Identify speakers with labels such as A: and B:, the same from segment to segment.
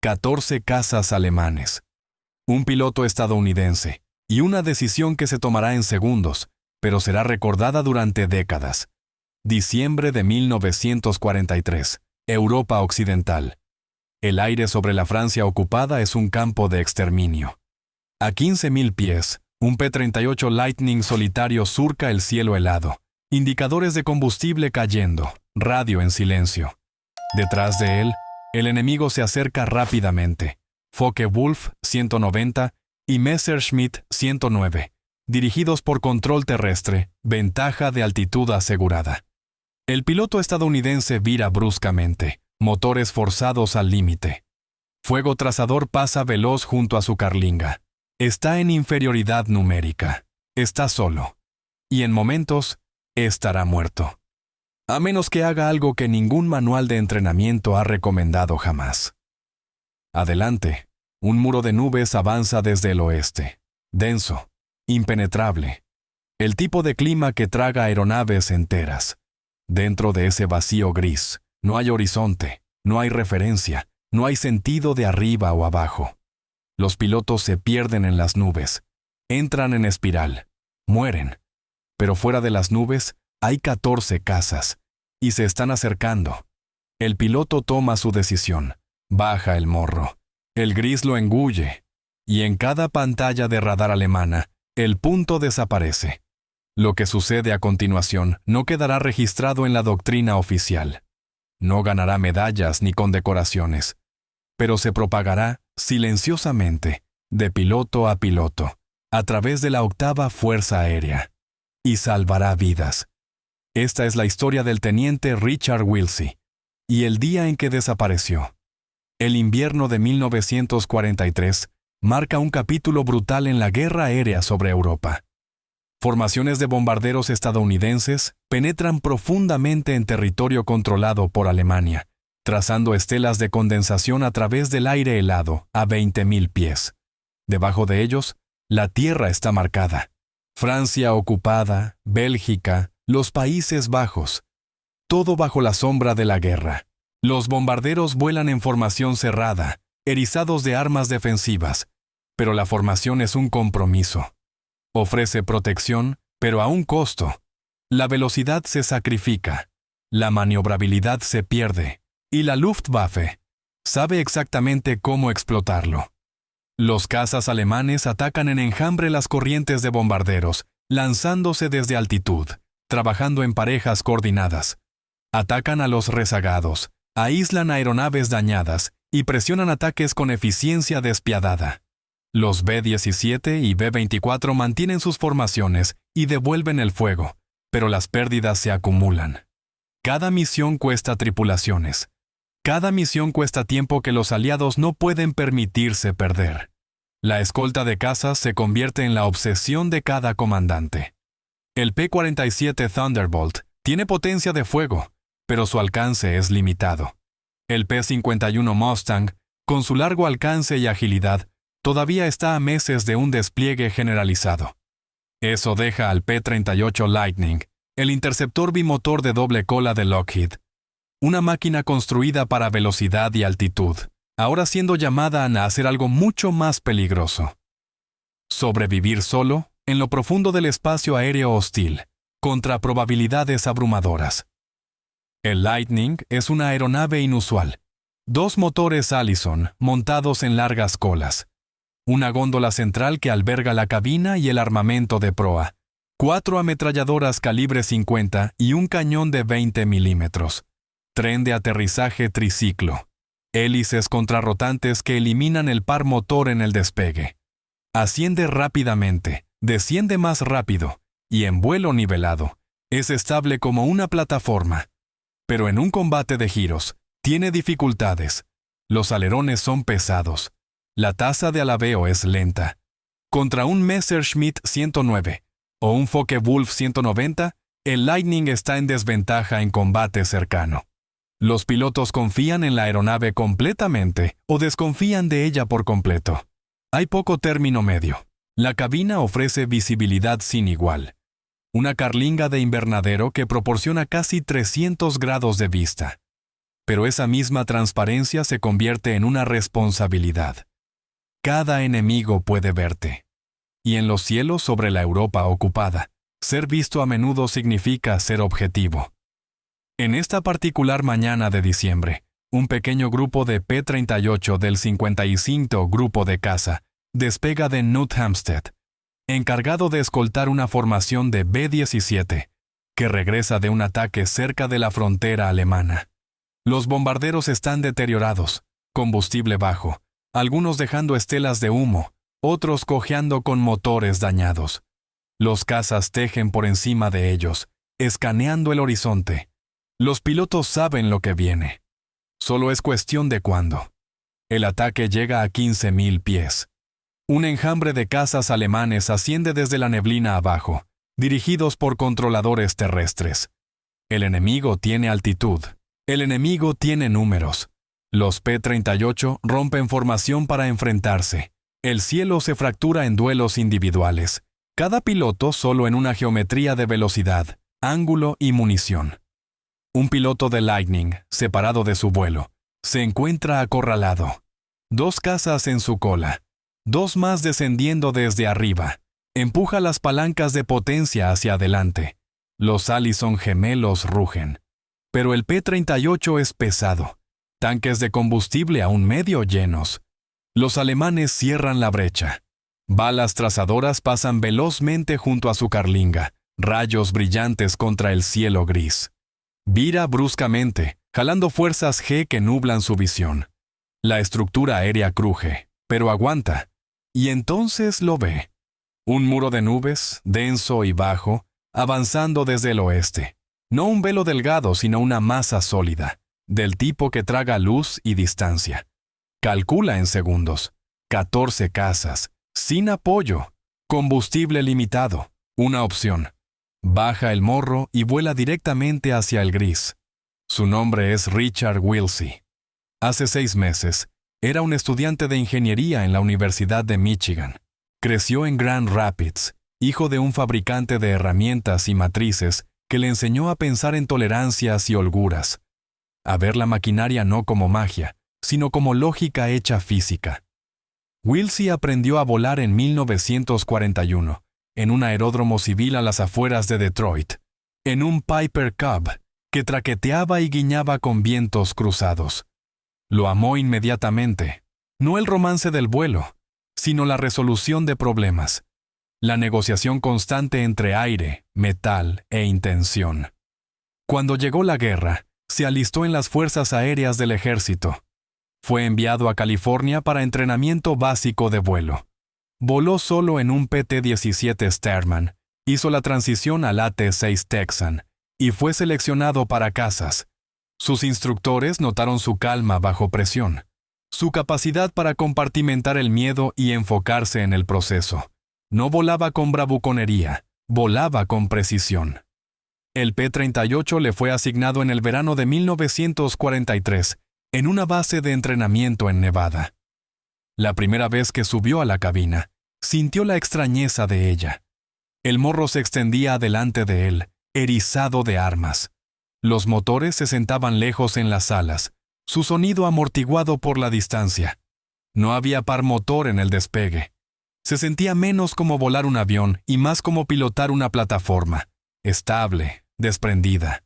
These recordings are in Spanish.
A: 14 cazas alemanes, un piloto estadounidense, y una decisión que se tomará en segundos, pero será recordada durante décadas. Diciembre de 1943, Europa Occidental. El aire sobre la Francia ocupada es un campo de exterminio. A 15.000 pies, un P-38 Lightning solitario surca el cielo helado, indicadores de combustible cayendo, radio en silencio. Detrás de él, el enemigo se acerca rápidamente. Focke-Wulf 190 y Messerschmitt 109, dirigidos por control terrestre, ventaja de altitud asegurada. El piloto estadounidense vira bruscamente, motores forzados al límite. Fuego trazador pasa veloz junto a su carlinga. Está en inferioridad numérica. Está solo. Y en momentos, estará muerto. A menos que haga algo que ningún manual de entrenamiento ha recomendado jamás. Adelante, un muro de nubes avanza desde el oeste. Denso, impenetrable. El tipo de clima que traga aeronaves enteras. Dentro de ese vacío gris, no hay horizonte, no hay referencia, no hay sentido de arriba o abajo. Los pilotos se pierden en las nubes, entran en espiral, mueren. Pero fuera de las nubes hay 14 cazas, y se están acercando. El piloto toma su decisión, baja el morro. El gris lo engulle, y en cada pantalla de radar alemana, el punto desaparece. Lo que sucede a continuación no quedará registrado en la doctrina oficial. No ganará medallas ni condecoraciones, pero se propagará silenciosamente, de piloto a piloto, a través de la 8ª Fuerza Aérea, y salvará vidas. Esta es la historia del teniente Richard Wilsey, y el día en que desapareció. El invierno de 1943 marca un capítulo brutal en la guerra aérea sobre Europa. Formaciones de bombarderos estadounidenses penetran profundamente en territorio controlado por Alemania, trazando estelas de condensación a través del aire helado a 20.000 pies. Debajo de ellos, la tierra está marcada. Francia ocupada, Bélgica, los Países Bajos. Todo bajo la sombra de la guerra. Los bombarderos vuelan en formación cerrada, erizados de armas defensivas, pero la formación es un compromiso. Ofrece protección, pero a un costo. La velocidad se sacrifica, la maniobrabilidad se pierde, y la Luftwaffe sabe exactamente cómo explotarlo. Los cazas alemanes atacan en enjambre las corrientes de bombarderos, lanzándose desde altitud, trabajando en parejas coordinadas. Atacan a los rezagados, aíslan aeronaves dañadas y presionan ataques con eficiencia despiadada. Los B-17 y B-24 mantienen sus formaciones y devuelven el fuego, pero las pérdidas se acumulan. Cada misión cuesta tripulaciones. Cada misión cuesta tiempo que los aliados no pueden permitirse perder. La escolta de cazas se convierte en la obsesión de cada comandante. El P-47 Thunderbolt tiene potencia de fuego, pero su alcance es limitado. El P-51 Mustang, con su largo alcance y agilidad, todavía está a meses de un despliegue generalizado. Eso deja al P-38 Lightning, el interceptor bimotor de doble cola de Lockheed, una máquina construida para velocidad y altitud, ahora siendo llamada a hacer algo mucho más peligroso. Sobrevivir solo, en lo profundo del espacio aéreo hostil, contra probabilidades abrumadoras. El Lightning es una aeronave inusual. 2 motores Allison montados en largas colas. Una góndola central que alberga la cabina y el armamento de proa. 4 ametralladoras calibre 50 y un cañón de 20 milímetros. Tren de aterrizaje triciclo. Hélices contrarrotantes que eliminan el par motor en el despegue. Asciende rápidamente, desciende más rápido, y en vuelo nivelado, es estable como una plataforma. Pero en un combate de giros, tiene dificultades. Los alerones son pesados. La tasa de alabeo es lenta. Contra un Messerschmitt 109 o un Focke-Wulf 190, el Lightning está en desventaja en combate cercano. Los pilotos confían en la aeronave completamente o desconfían de ella por completo. Hay poco término medio. La cabina ofrece visibilidad sin igual. Una carlinga de invernadero que proporciona casi 300 grados de vista. Pero esa misma transparencia se convierte en una responsabilidad. Cada enemigo puede verte. Y en los cielos sobre la Europa ocupada, ser visto a menudo significa ser objetivo. En esta particular mañana de diciembre, un pequeño grupo de P-38 del 55 Grupo de Caza despega de New Hampstead, encargado de escoltar una formación de B-17, que regresa de un ataque cerca de la frontera alemana. Los bombarderos están deteriorados, combustible bajo, algunos dejando estelas de humo, otros cojeando con motores dañados. Los cazas tejen por encima de ellos, escaneando el horizonte. Los pilotos saben lo que viene. Solo es cuestión de cuándo. El ataque llega a 15.000 pies. Un enjambre de cazas alemanes asciende desde la neblina abajo, dirigidos por controladores terrestres. El enemigo tiene altitud. El enemigo tiene números. Los P-38 rompen formación para enfrentarse. El cielo se fractura en duelos individuales. Cada piloto solo en una geometría de velocidad, ángulo y munición. Un piloto de Lightning, separado de su vuelo, se encuentra acorralado. 2 cazas en su cola. 2 más descendiendo desde arriba. Empuja las palancas de potencia hacia adelante. Los Allison gemelos rugen. Pero el P-38 es pesado. Tanques de combustible aún medio llenos. Los alemanes cierran la brecha. Balas trazadoras pasan velozmente junto a su carlinga, rayos brillantes contra el cielo gris. Vira bruscamente, jalando fuerzas G que nublan su visión. La estructura aérea cruje, pero aguanta. Y entonces lo ve. Un muro de nubes, denso y bajo, avanzando desde el oeste. No un velo delgado, sino una masa sólida, del tipo que traga luz y distancia. Calcula en segundos. 14 cazas, sin apoyo, combustible limitado, una opción. Baja el morro y vuela directamente hacia el gris. Su nombre es Richard Willsey. Hace 6 meses, era un estudiante de ingeniería en la Universidad de Michigan. Creció en Grand Rapids, hijo de un fabricante de herramientas y matrices que le enseñó a pensar en tolerancias y holguras, a ver la maquinaria no como magia, sino como lógica hecha física. Willsey aprendió a volar en 1941, en un aeródromo civil a las afueras de Detroit, en un Piper Cub que traqueteaba y guiñaba con vientos cruzados. Lo amó inmediatamente, no el romance del vuelo, sino la resolución de problemas, la negociación constante entre aire, metal e intención. Cuando llegó la guerra, se alistó en las fuerzas aéreas del ejército. Fue enviado a California para entrenamiento básico de vuelo. Voló solo en un PT-17 Starman, hizo la transición al AT-6 Texan y fue seleccionado para cazas. Sus instructores notaron su calma bajo presión, su capacidad para compartimentar el miedo y enfocarse en el proceso. No volaba con bravuconería, volaba con precisión. El P-38 le fue asignado en el verano de 1943, en una base de entrenamiento en Nevada. La primera vez que subió a la cabina, sintió la extrañeza de ella. El morro se extendía delante de él, erizado de armas. Los motores se sentaban lejos en las alas, su sonido amortiguado por la distancia. No había par motor en el despegue. Se sentía menos como volar un avión y más como pilotar una plataforma, estable, desprendida.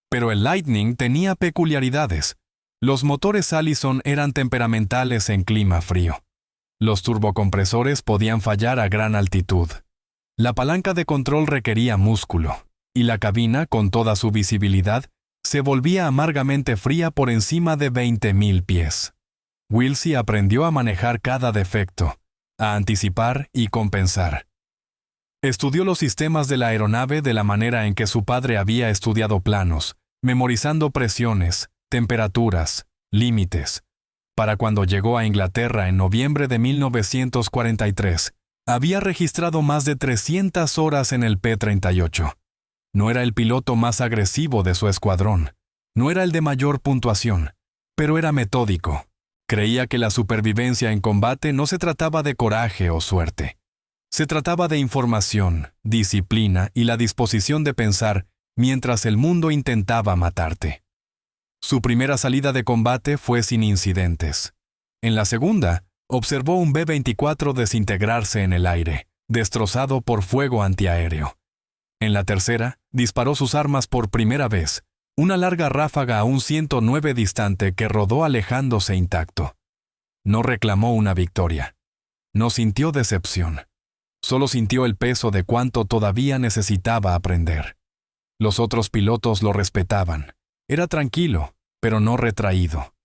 A: Pero el Lightning tenía peculiaridades. Los motores Allison eran temperamentales en clima frío. Los turbocompresores podían fallar a gran altitud. La palanca de control requería músculo, y la cabina, con toda su visibilidad, se volvía amargamente fría por encima de 20.000 pies. Willsey aprendió a manejar cada defecto, a anticipar y compensar. Estudió los sistemas de la aeronave de la manera en que su padre había estudiado planos, memorizando presiones, temperaturas, límites. Para cuando llegó a Inglaterra en noviembre de 1943, había registrado más de 300 horas en el P-38. No era el piloto más agresivo de su escuadrón, no era el de mayor puntuación, pero era metódico. Creía que la supervivencia en combate no se trataba de coraje o suerte. Se trataba de información, disciplina y la disposición de pensar mientras el mundo intentaba matarte. Su primera salida de combate fue sin incidentes. En la segunda, observó un B-24 desintegrarse en el aire, destrozado por fuego antiaéreo. En la tercera, disparó sus armas por primera vez, una larga ráfaga a un 109 distante que rodó alejándose intacto. No reclamó una victoria. No sintió decepción. Solo sintió el peso de cuánto todavía necesitaba aprender. Los otros pilotos lo respetaban. Era tranquilo, pero no retraído.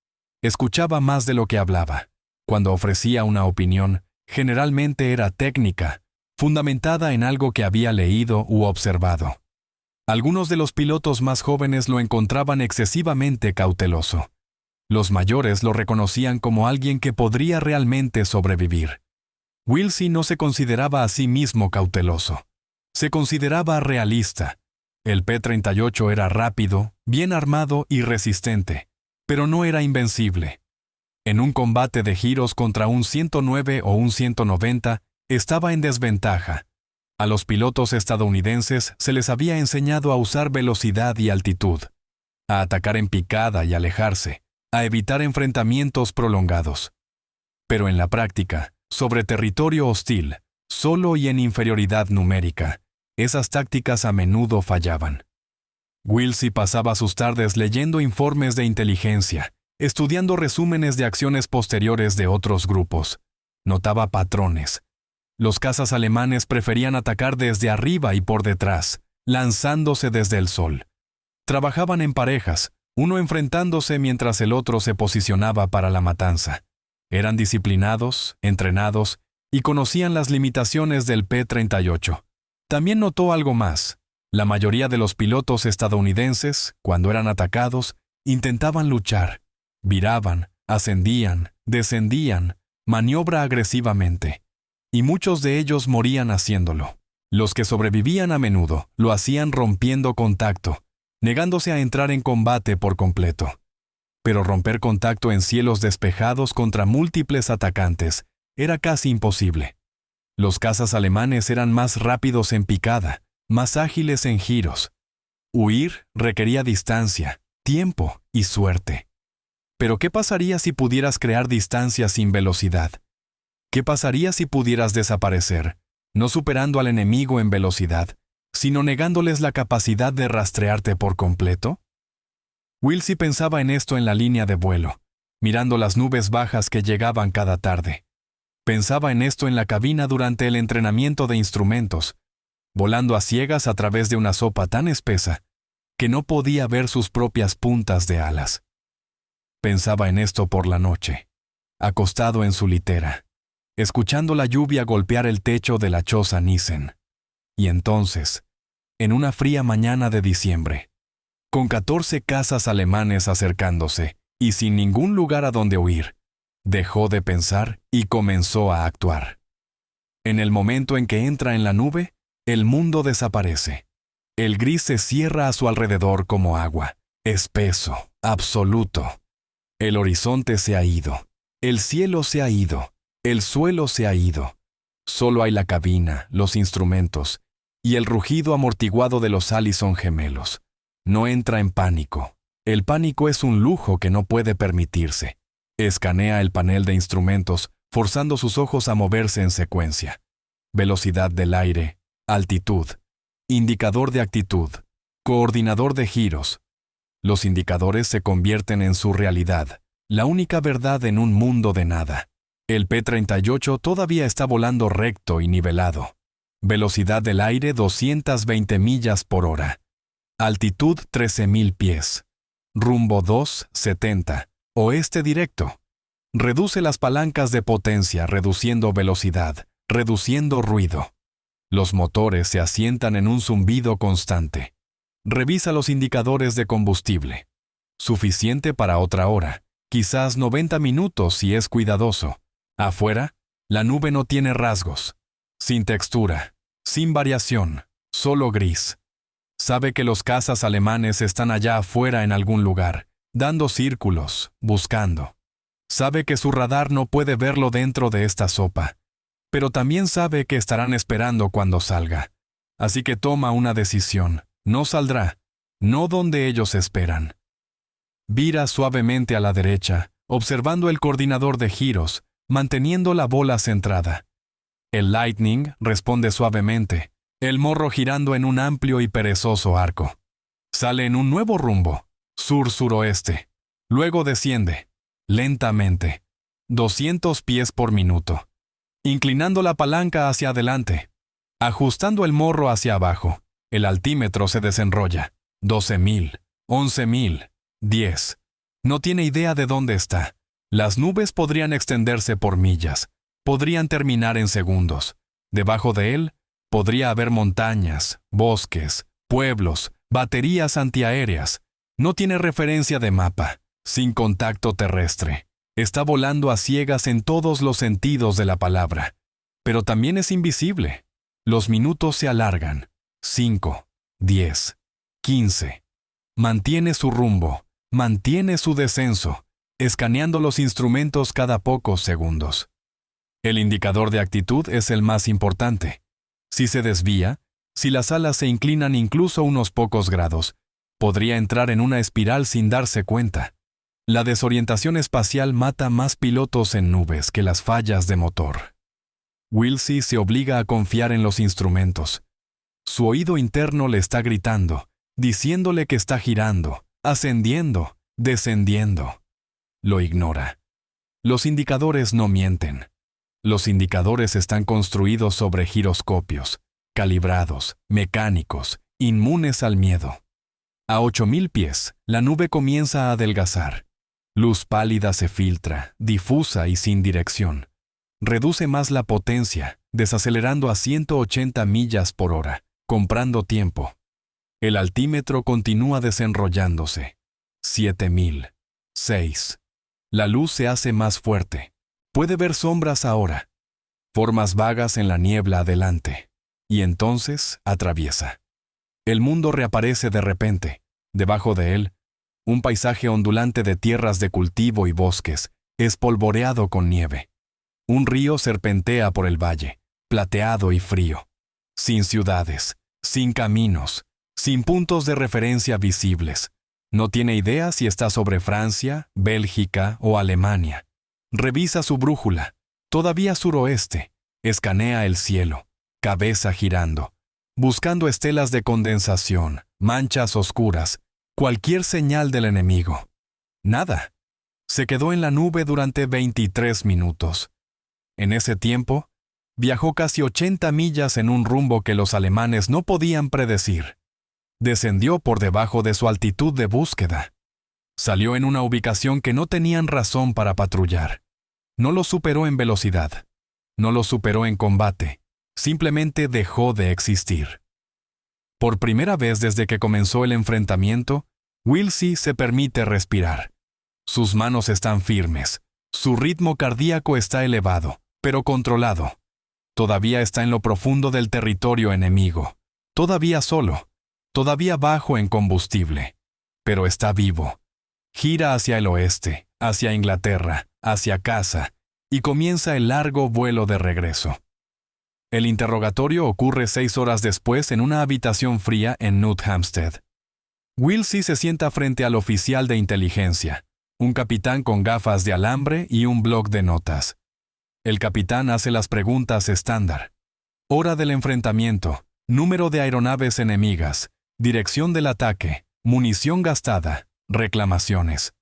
A: Escuchaba más de lo que hablaba. Cuando ofrecía una opinión, generalmente era técnica, fundamentada en algo que había leído u observado. Algunos de los pilotos más jóvenes lo encontraban excesivamente cauteloso. Los mayores lo reconocían como alguien que podría realmente sobrevivir. Wilsey no se consideraba a sí mismo cauteloso. Se consideraba realista. El P-38 era rápido, bien armado y resistente, pero no era invencible. En un combate de giros contra un 109 o un 190, estaba en desventaja. A los pilotos estadounidenses se les había enseñado a usar velocidad y altitud, a atacar en picada y alejarse, a evitar enfrentamientos prolongados. Pero en la práctica, sobre territorio hostil, solo y en inferioridad numérica, esas tácticas a menudo fallaban. Wilsey pasaba sus tardes leyendo informes de inteligencia, estudiando resúmenes de acciones posteriores de otros grupos. Notaba patrones. Los cazas alemanes preferían atacar desde arriba y por detrás, lanzándose desde el sol. Trabajaban en parejas, uno enfrentándose mientras el otro se posicionaba para la matanza. Eran disciplinados, entrenados y conocían las limitaciones del P-38. También notó algo más. La mayoría de los pilotos estadounidenses, cuando eran atacados, intentaban luchar. Viraban, ascendían, descendían, maniobra agresivamente. Y muchos de ellos morían haciéndolo. Los que sobrevivían a menudo lo hacían rompiendo contacto, negándose a entrar en combate por completo. Pero romper contacto en cielos despejados contra múltiples atacantes era casi imposible. Los cazas alemanes eran más rápidos en picada, más ágiles en giros. Huir requería distancia, tiempo y suerte. Pero ¿qué pasaría si pudieras crear distancia sin velocidad? ¿Qué pasaría si pudieras desaparecer, no superando al enemigo en velocidad, sino negándoles la capacidad de rastrearte por completo? Wilsey pensaba en esto en la línea de vuelo, mirando las nubes bajas que llegaban cada tarde. Pensaba en esto en la cabina durante el entrenamiento de instrumentos, volando a ciegas a través de una sopa tan espesa que no podía ver sus propias puntas de alas. Pensaba en esto por la noche, acostado en su litera, escuchando la lluvia golpear el techo de la choza Nissen. Y entonces, en una fría mañana de diciembre, con 14 cazas alemanes acercándose y sin ningún lugar a donde huir, dejó de pensar y comenzó a actuar. En el momento en que entra en la nube, el mundo desaparece. El gris se cierra a su alrededor como agua, espeso, absoluto. El horizonte se ha ido, el cielo se ha ido, el suelo se ha ido. Solo hay la cabina, los instrumentos y el rugido amortiguado de los Allison gemelos. No entra en pánico. El pánico es un lujo que no puede permitirse. Escanea el panel de instrumentos, forzando sus ojos a moverse en secuencia. Velocidad del aire, altitud, indicador de actitud, coordinador de giros. Los indicadores se convierten en su realidad, la única verdad en un mundo de nada. El P-38 todavía está volando recto y nivelado. Velocidad del aire 220 millas por hora. Altitud 13.000 pies. Rumbo 270. Oeste directo. Reduce las palancas de potencia reduciendo velocidad, reduciendo ruido. Los motores se asientan en un zumbido constante. Revisa los indicadores de combustible. Suficiente para otra hora, quizás 90 minutos si es cuidadoso. Afuera, la nube no tiene rasgos. Sin textura, sin variación, solo gris. Sabe que los cazas alemanes están allá afuera en algún lugar, dando círculos, buscando. Sabe que su radar no puede verlo dentro de esta sopa, pero también sabe que estarán esperando cuando salga. Así que toma una decisión. No saldrá, no donde ellos esperan. Vira suavemente a la derecha, observando el coordinador de giros, manteniendo la bola centrada. El Lightning responde suavemente, el morro girando en un amplio y perezoso arco. Sale en un nuevo rumbo, sur-suroeste. Luego desciende, lentamente, 200 pies por minuto, inclinando la palanca hacia adelante. Ajustando el morro hacia abajo, el altímetro se desenrolla. 12,000, 11,000, 10. No tiene idea de dónde está. Las nubes podrían extenderse por millas, podrían terminar en segundos. Debajo de él, podría haber montañas, bosques, pueblos, baterías antiaéreas. No tiene referencia de mapa, sin contacto terrestre. Está volando a ciegas en todos los sentidos de la palabra. Pero también es invisible. Los minutos se alargan. 5, 10, 15. Mantiene su rumbo, mantiene su descenso, escaneando los instrumentos cada pocos segundos. El indicador de actitud es el más importante. Si se desvía, si las alas se inclinan incluso unos pocos grados, podría entrar en una espiral sin darse cuenta. La desorientación espacial mata más pilotos en nubes que las fallas de motor. Willsey se obliga a confiar en los instrumentos. Su oído interno le está gritando, diciéndole que está girando, ascendiendo, descendiendo. Lo ignora. Los indicadores no mienten. Los indicadores están construidos sobre giroscopios, calibrados, mecánicos, inmunes al miedo. A 8,000 pies, la nube comienza a adelgazar. Luz pálida se filtra, difusa y sin dirección. Reduce más la potencia, desacelerando a 180 millas por hora, comprando tiempo. El altímetro continúa desenrollándose. 7,000. 6. La luz se hace más fuerte. Puede ver sombras ahora. Formas vagas en la niebla adelante. Y entonces atraviesa. El mundo reaparece de repente. Debajo de él, un paisaje ondulante de tierras de cultivo y bosques, espolvoreado con nieve. Un río serpentea por el valle, plateado y frío. Sin ciudades, sin caminos, sin puntos de referencia visibles. No tiene idea si está sobre Francia, Bélgica o Alemania. Revisa su brújula, todavía suroeste. Escanea el cielo, cabeza girando, buscando estelas de condensación, manchas oscuras, cualquier señal del enemigo. Nada. Se quedó en la nube durante 23 minutos. En ese tiempo, viajó casi 80 millas en un rumbo que los alemanes no podían predecir. Descendió por debajo de su altitud de búsqueda. Salió en una ubicación que no tenían razón para patrullar. No lo superó en velocidad. No lo superó en combate. Simplemente dejó de existir. Por primera vez desde que comenzó el enfrentamiento, Willsey se permite respirar. Sus manos están firmes. Su ritmo cardíaco está elevado, pero controlado. Todavía está en lo profundo del territorio enemigo. Todavía solo. Todavía bajo en combustible. Pero está vivo. Gira hacia el oeste, hacia Inglaterra, hacia casa, y comienza el largo vuelo de regreso. El interrogatorio ocurre 6 horas después en una habitación fría en New Hampstead. Willsey se sienta frente al oficial de inteligencia, un capitán con gafas de alambre y un bloc de notas. El capitán hace las preguntas estándar. Hora del enfrentamiento, número de aeronaves enemigas, dirección del ataque, munición gastada, reclamaciones.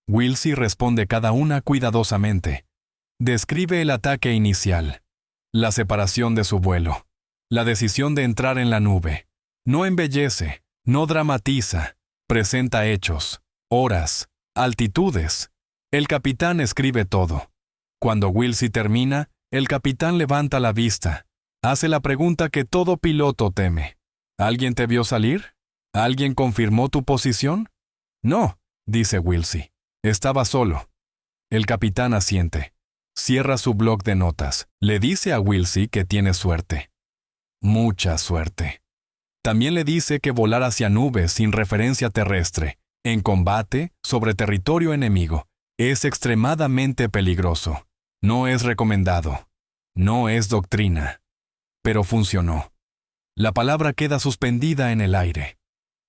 A: Willsey responde cada una cuidadosamente. Describe el ataque inicial, la separación de su vuelo, la decisión de entrar en la nube. No embellece, no dramatiza, presenta hechos, horas, altitudes. El capitán escribe todo. Cuando Willsey termina, el capitán levanta la vista. Hace la pregunta que todo piloto teme. ¿Alguien te vio salir? ¿Alguien confirmó tu posición? No, dice Willsey. Estaba solo. El capitán asiente. Cierra su bloc de notas. Le dice a Willsey que tiene suerte. Mucha suerte. También le dice que volar hacia nubes sin referencia terrestre, en combate, sobre territorio enemigo, es extremadamente peligroso. No es recomendado. No es doctrina. Pero funcionó. La palabra queda suspendida en el aire.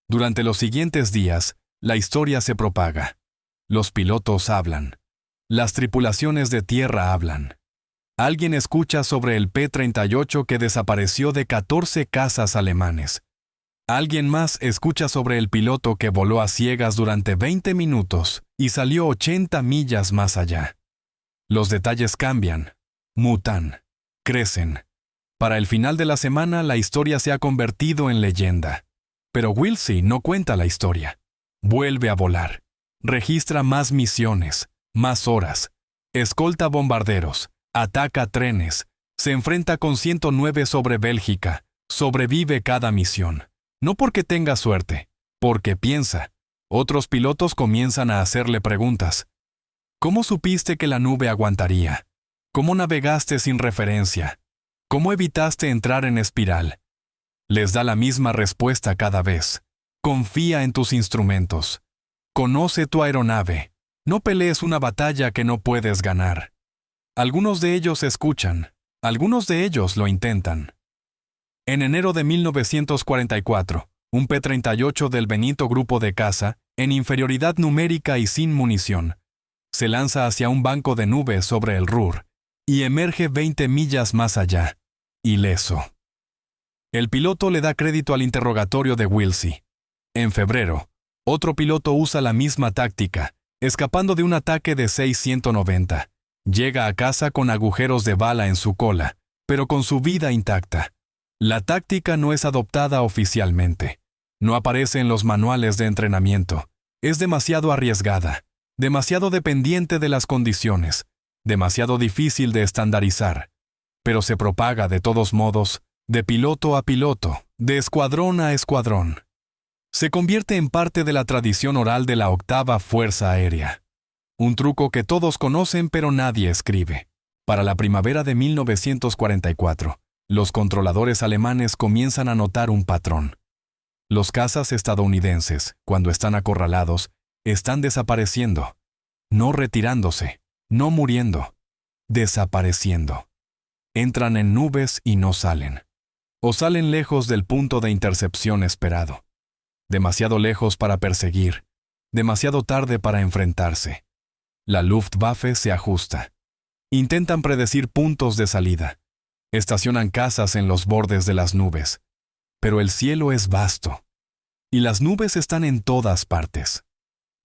A: Durante los siguientes días, La historia se propaga. Los pilotos hablan. Las tripulaciones de tierra hablan. Alguien escucha sobre el P-38 que desapareció de 14 cazas alemanes. Alguien más escucha sobre el piloto que voló a ciegas durante 20 minutos y salió 80 millas más allá. Los detalles cambian, mutan, crecen. Para el final de la semana, la historia se ha convertido en leyenda. Pero Willsie no cuenta la historia. Vuelve a volar. Registra más misiones, más horas. Escolta bombarderos, ataca trenes, se enfrenta con 109 sobre Bélgica, sobrevive cada misión. No porque tenga suerte, porque piensa. Otros pilotos comienzan a hacerle preguntas. ¿Cómo supiste que la nube aguantaría? ¿Cómo navegaste sin referencia? ¿Cómo evitaste entrar en espiral? Les da la misma respuesta cada vez. Confía en tus instrumentos. Conoce tu aeronave. No pelees una batalla que no puedes ganar. Algunos de ellos escuchan. Algunos de ellos lo intentan. En enero de 1944, un P-38 del Benito Grupo de Caza, en inferioridad numérica y sin munición, se lanza hacia un banco de nubes sobre el Ruhr y emerge 20 millas más allá, ileso. El piloto le da crédito al interrogatorio de Willsie. En febrero, otro piloto usa la misma táctica, escapando de un ataque de 690. Llega a casa con agujeros de bala en su cola, pero con su vida intacta. La táctica no es adoptada oficialmente. No aparece en los manuales de entrenamiento. Es demasiado arriesgada, demasiado dependiente de las condiciones, demasiado difícil de estandarizar. Pero se propaga de todos modos, de piloto a piloto, de escuadrón a escuadrón. Se convierte en parte de la tradición oral de la octava Fuerza Aérea. Un truco que todos conocen pero nadie escribe. Para la primavera de 1944, los controladores alemanes comienzan a notar un patrón. Los cazas estadounidenses, cuando están acorralados, están desapareciendo. No retirándose, no muriendo, desapareciendo. Entran en nubes y no salen. O salen lejos del punto de intercepción esperado. Demasiado lejos para perseguir, demasiado tarde para enfrentarse. La Luftwaffe se ajusta. Intentan predecir puntos de salida. Estacionan cazas en los bordes de las nubes. Pero el cielo es vasto. Y las nubes están en todas partes.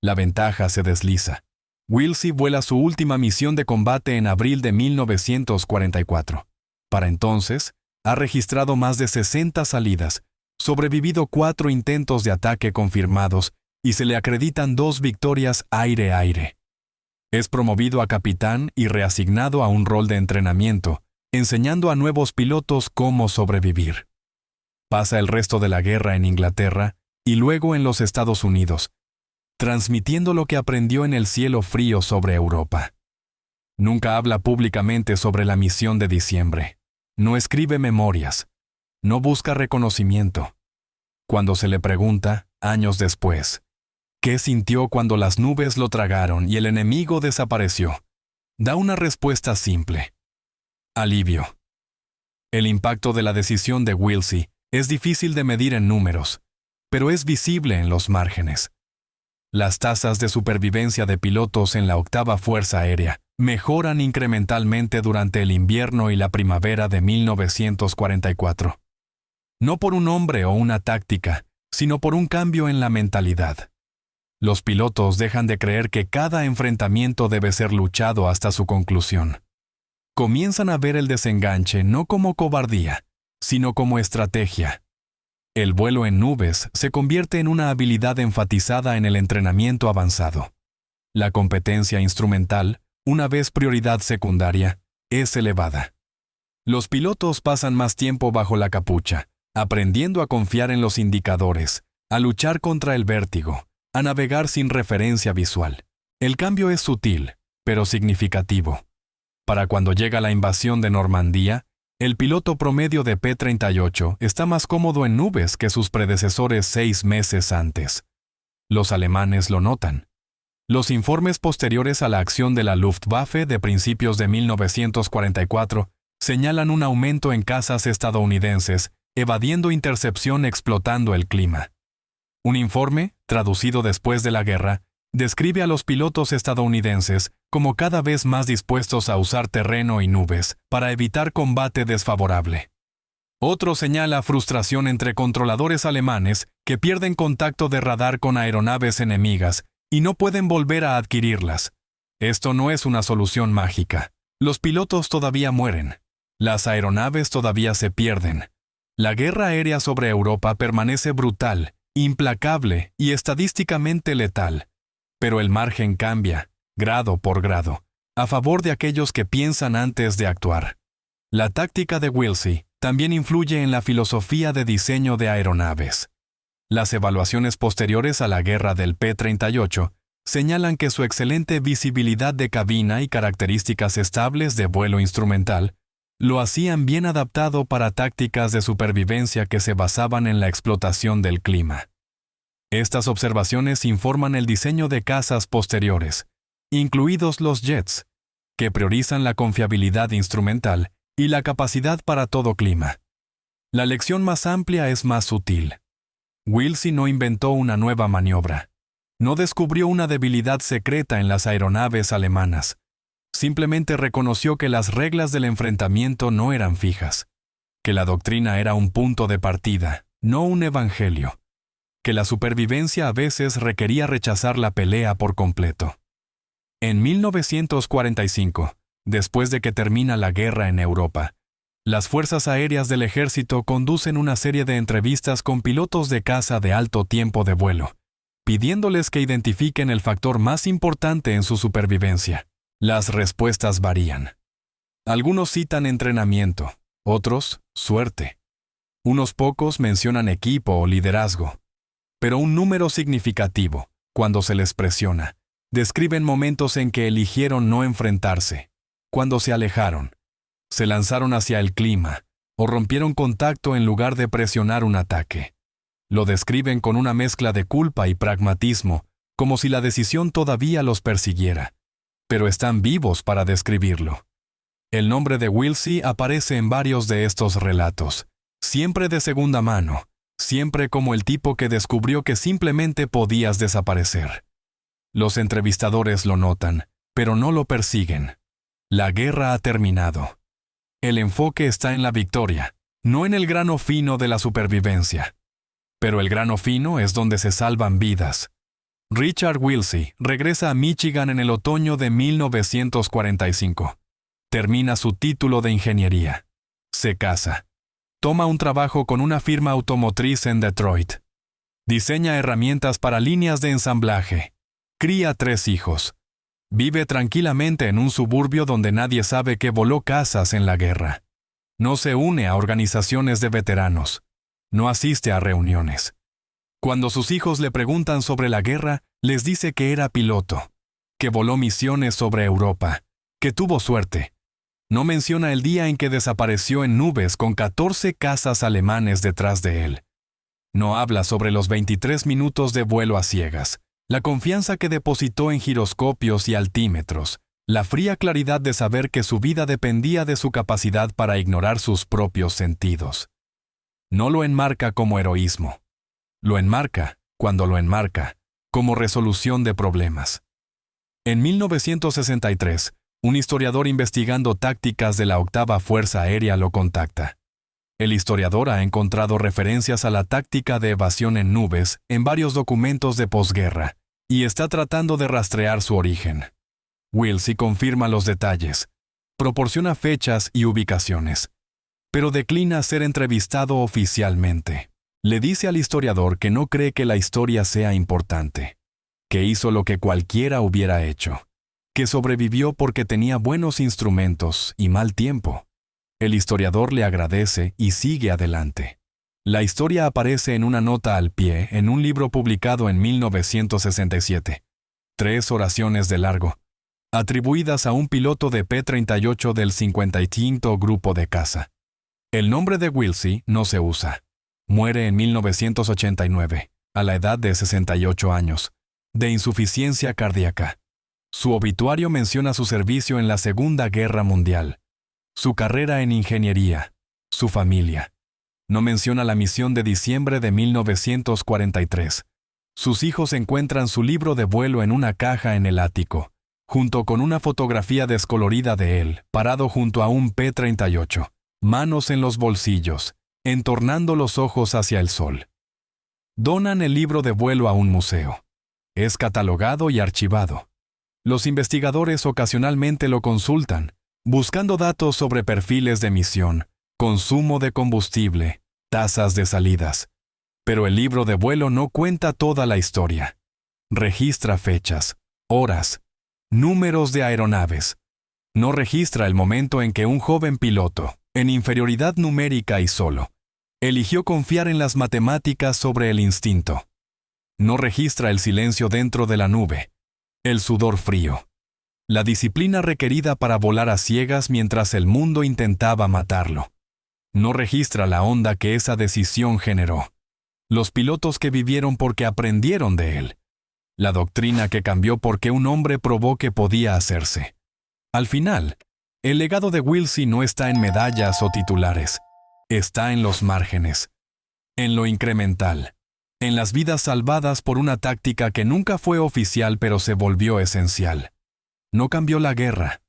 A: La ventaja se desliza. Willsie vuela su última misión de combate en abril de 1944. Para entonces, ha registrado más de 60 salidas, sobrevivido 4 intentos de ataque confirmados y se le acreditan 2 victorias aire-aire. Es promovido a capitán y reasignado a un rol de entrenamiento, enseñando a nuevos pilotos cómo sobrevivir. Pasa el resto de la guerra en Inglaterra y luego en los Estados Unidos, transmitiendo lo que aprendió en el cielo frío sobre Europa. Nunca habla públicamente sobre la misión de diciembre. No escribe memorias. No busca reconocimiento. Cuando se le pregunta, años después, ¿qué sintió cuando las nubes lo tragaron y el enemigo desapareció?, da una respuesta simple. Alivio. El impacto de la decisión de Willsie es difícil de medir en números, pero es visible en los márgenes. Las tasas de supervivencia de pilotos en la octava Fuerza Aérea mejoran incrementalmente durante el invierno y la primavera de 1944. No por un hombre o una táctica, sino por un cambio en la mentalidad. Los pilotos dejan de creer que cada enfrentamiento debe ser luchado hasta su conclusión. Comienzan a ver el desenganche no como cobardía, sino como estrategia. El vuelo en nubes se convierte en una habilidad enfatizada en el entrenamiento avanzado. La competencia instrumental, una vez prioridad secundaria, es elevada. Los pilotos pasan más tiempo bajo la capucha, aprendiendo a confiar en los indicadores, a luchar contra el vértigo, a navegar sin referencia visual. El cambio es sutil, pero significativo. Para cuando llega la invasión de Normandía, el piloto promedio de P-38 está más cómodo en nubes que sus predecesores 6 meses antes. Los alemanes lo notan. Los informes posteriores a la acción de la Luftwaffe de principios de 1944 señalan un aumento en cazas estadounidenses, evadiendo intercepción explotando el clima. Un informe, traducido después de la guerra, describe a los pilotos estadounidenses como cada vez más dispuestos a usar terreno y nubes para evitar combate desfavorable. Otro señala frustración entre controladores alemanes que pierden contacto de radar con aeronaves enemigas y no pueden volver a adquirirlas. Esto no es una solución mágica. Los pilotos todavía mueren. Las aeronaves todavía se pierden. La guerra aérea sobre Europa permanece brutal, implacable y estadísticamente letal. Pero el margen cambia, grado por grado, a favor de aquellos que piensan antes de actuar. La táctica de Willsie también influye en la filosofía de diseño de aeronaves. Las evaluaciones posteriores a la guerra del P-38 señalan que su excelente visibilidad de cabina y características estables de vuelo instrumental lo hacían bien adaptado para tácticas de supervivencia que se basaban en la explotación del clima. Estas observaciones informan el diseño de cazas posteriores, incluidos los jets, que priorizan la confiabilidad instrumental y la capacidad para todo clima. La lección más amplia es más sutil. Willsie no inventó una nueva maniobra. No descubrió una debilidad secreta en las aeronaves alemanas. Simplemente reconoció que las reglas del enfrentamiento no eran fijas, que la doctrina era un punto de partida, no un evangelio, que la supervivencia a veces requería rechazar la pelea por completo. En 1945, después de que termina la guerra en Europa, las fuerzas aéreas del ejército conducen una serie de entrevistas con pilotos de caza de alto tiempo de vuelo, pidiéndoles que identifiquen el factor más importante en su supervivencia. Las respuestas varían. Algunos citan entrenamiento, otros, suerte. Unos pocos mencionan equipo o liderazgo. Pero un número significativo, cuando se les presiona, describen momentos en que eligieron no enfrentarse, cuando se alejaron, se lanzaron hacia el clima o rompieron contacto en lugar de presionar un ataque. Lo describen con una mezcla de culpa y pragmatismo, como si la decisión todavía los persiguiera. Pero están vivos para describirlo. El nombre de Willsie aparece en varios de estos relatos, siempre de segunda mano, siempre como el tipo que descubrió que simplemente podías desaparecer. Los entrevistadores lo notan, pero no lo persiguen. La guerra ha terminado. El enfoque está en la victoria, no en el grano fino de la supervivencia. Pero el grano fino es donde se salvan vidas. Richard Willsie regresa a Michigan en el otoño de 1945. Termina su título de ingeniería. Se casa. Toma un trabajo con una firma automotriz en Detroit. Diseña herramientas para líneas de ensamblaje. Cría 3 hijos. Vive tranquilamente en un suburbio donde nadie sabe que voló cazas en la guerra. No se une a organizaciones de veteranos. No asiste a reuniones. Cuando sus hijos le preguntan sobre la guerra, les dice que era piloto, que voló misiones sobre Europa, que tuvo suerte. No menciona el día en que desapareció en nubes con 14 cazas alemanes detrás de él. No habla sobre los 23 minutos de vuelo a ciegas, la confianza que depositó en giroscopios y altímetros, la fría claridad de saber que su vida dependía de su capacidad para ignorar sus propios sentidos. No lo enmarca como heroísmo. Lo enmarca, cuando lo enmarca, como resolución de problemas. En 1963, un historiador investigando tácticas de la 8ª Fuerza Aérea lo contacta. El historiador ha encontrado referencias a la táctica de evasión en nubes en varios documentos de posguerra y está tratando de rastrear su origen. Willsie confirma los detalles, proporciona fechas y ubicaciones, pero declina ser entrevistado oficialmente. Le dice al historiador que no cree que la historia sea importante, que hizo lo que cualquiera hubiera hecho, que sobrevivió porque tenía buenos instrumentos y mal tiempo. El historiador le agradece y sigue adelante. La historia aparece en una nota al pie en un libro publicado en 1967. 3 oraciones de largo, atribuidas a un piloto de P-38 del 55 Grupo de Caza. El nombre de Willsie no se usa. Muere en 1989, a la edad de 68 años, de insuficiencia cardíaca. Su obituario menciona su servicio en la Segunda Guerra Mundial, su carrera en ingeniería, su familia. No menciona la misión de diciembre de 1943, Sus hijos encuentran su libro de vuelo en una caja en el ático, junto con una fotografía descolorida de él, parado junto a un P-38, manos en los bolsillos, entornando los ojos hacia el sol. Donan el libro de vuelo a un museo. Es catalogado y archivado. Los investigadores ocasionalmente lo consultan, buscando datos sobre perfiles de misión, consumo de combustible, tasas de salidas. Pero el libro de vuelo no cuenta toda la historia. Registra fechas, horas, números de aeronaves. No registra el momento en que un joven piloto, en inferioridad numérica y solo, eligió confiar en las matemáticas sobre el instinto. No registra el silencio dentro de la nube, el sudor frío, la disciplina requerida para volar a ciegas mientras el mundo intentaba matarlo. No registra la onda que esa decisión generó, los pilotos que vivieron porque aprendieron de él, la doctrina que cambió porque un hombre probó que podía hacerse. Al final, el legado de Willsey no está en medallas o titulares, está en los márgenes, en lo incremental, en las vidas salvadas por una táctica que nunca fue oficial pero se volvió esencial. No cambió la guerra,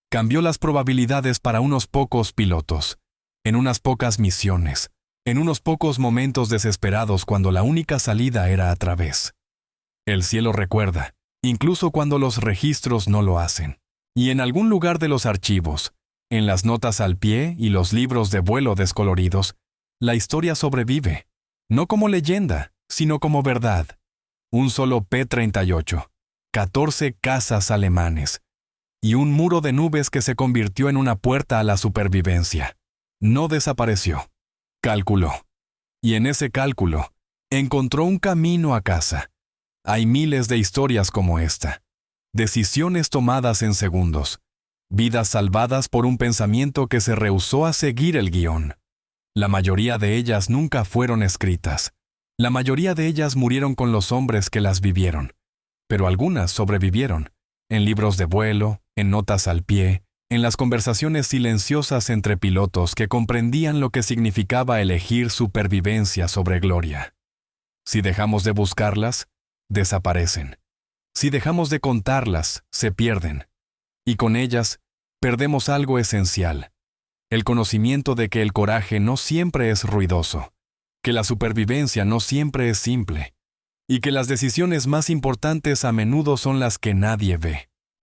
A: cambió las probabilidades para unos pocos pilotos, en unas pocas misiones, en unos pocos momentos desesperados cuando la única salida era a través. El cielo recuerda, incluso cuando los registros no lo hacen. Y en algún lugar de los archivos, en las notas al pie y los libros de vuelo descoloridos, la historia sobrevive, no como leyenda, sino como verdad. Un solo P-38, 14 cazas alemanes, y un muro de nubes que se convirtió en una puerta a la supervivencia. No desapareció. Calculó. Y en ese cálculo, encontró un camino a casa. Hay miles de historias como esta. Decisiones tomadas en segundos. Vidas salvadas por un pensamiento que se rehusó a seguir el guión. La mayoría de ellas nunca fueron escritas. La mayoría de ellas murieron con los hombres que las vivieron. Pero algunas sobrevivieron, en libros de vuelo, en notas al pie, en las conversaciones silenciosas entre pilotos que comprendían lo que significaba elegir supervivencia sobre gloria. Si dejamos de buscarlas, desaparecen. Si dejamos de contarlas, se pierden. Y con ellas, perdemos algo esencial. El conocimiento de que el coraje no siempre es ruidoso, que la supervivencia no siempre es simple, y que las decisiones más importantes a menudo son las que nadie ve.